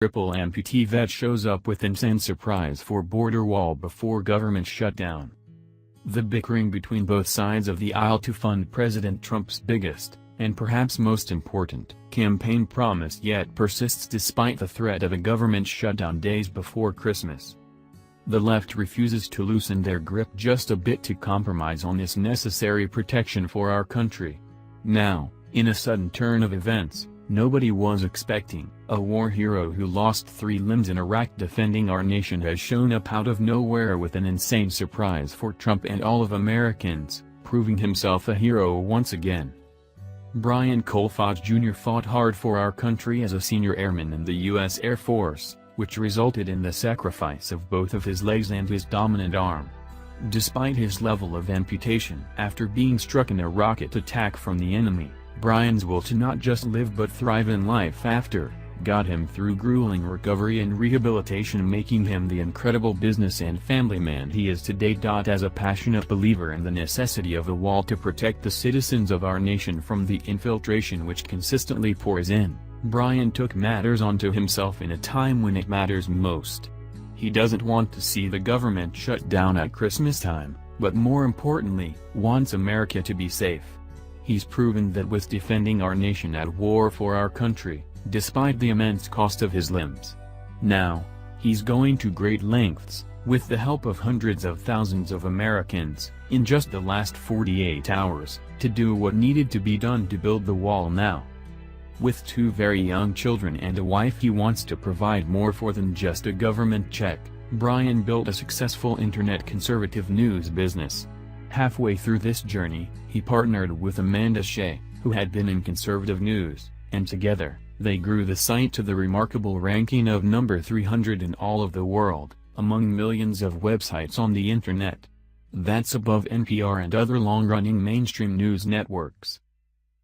Triple amputee vet shows up with insane surprise for border wall before government shutdown. The bickering between both sides of the aisle to fund President Trump's biggest, and perhaps most important, campaign promise yet persists despite the threat of a government shutdown days before Christmas. The left refuses to loosen their grip just a bit to compromise on this necessary protection for our country. Now, in a sudden turn of events, nobody was expecting, a war hero who lost 3 limbs in Iraq defending our nation has shown up out of nowhere with an insane surprise for Trump and all of Americans, proving himself a hero once again. Brian Colfax Jr. fought hard for our country as a senior airman in the U.S. Air Force, which resulted in the sacrifice of both of his legs and his dominant arm. Despite his level of amputation after being struck in a rocket attack from the enemy, Brian's will to not just live but thrive in life after, got him through grueling recovery and rehabilitation, making him the incredible business and family man he is today. As a passionate believer in the necessity of the wall to protect the citizens of our nation from the infiltration which consistently pours in, Brian took matters onto himself in a time when it matters most. He doesn't want to see the government shut down at Christmas time, but more importantly, wants America to be safe. He's proven that with defending our nation at war for our country, despite the immense cost of his limbs. Now, he's going to great lengths, with the help of hundreds of thousands of Americans, in just the last 48 hours, to do what needed to be done to build the wall now. With 2 very young children and a wife he wants to provide more for than just a government check. Brian built a successful internet conservative news business. Halfway through this journey, he partnered with Amanda Shea, who had been in conservative news, and together, they grew the site to the remarkable ranking of number 300 in all of the world, among millions of websites on the internet. That's above NPR and other long-running mainstream news networks.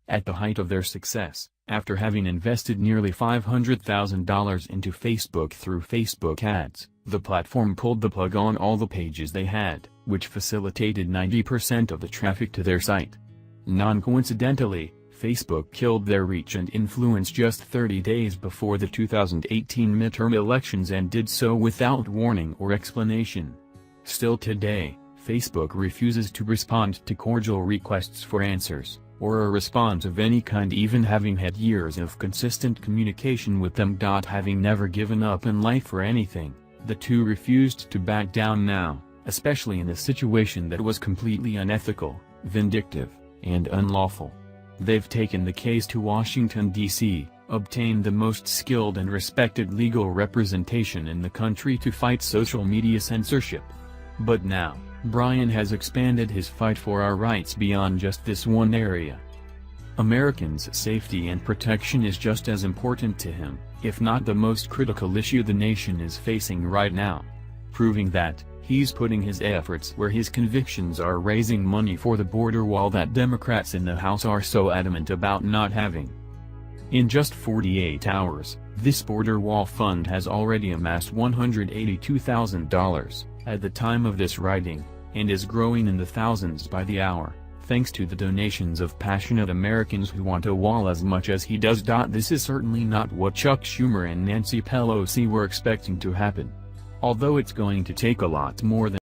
At the height of their success, after having invested nearly $500,000 into Facebook through Facebook ads, the platform pulled the plug on all the pages they had, which facilitated 90% of the traffic to their site. Non-coincidentally, Facebook killed their reach and influence just 30 days before the 2018 midterm elections, and did so without warning or explanation. Still today, Facebook refuses to respond to cordial requests for answers, or a response of any kind, even having had years of consistent communication with them. Having never given up in life for anything, the two refused to back down now, especially in a situation that was completely unethical, vindictive, and unlawful. They've taken the case to Washington, D.C., obtained the most skilled and respected legal representation in the country to fight social media censorship. But now, Brian has expanded his fight for our rights beyond just this one area. Americans' safety and protection is just as important to him, if not the most critical issue the nation is facing right now. Proving that, he's putting his efforts where his convictions are, raising money for the border wall that Democrats in the House are so adamant about not having. In just 48 hours, this border wall fund has already amassed $182,000, at the time of this writing, and is growing in the thousands by the hour, thanks to the donations of passionate Americans who want a wall as much as he does. This is certainly not what Chuck Schumer and Nancy Pelosi were expecting to happen. Although it's going to take a lot more than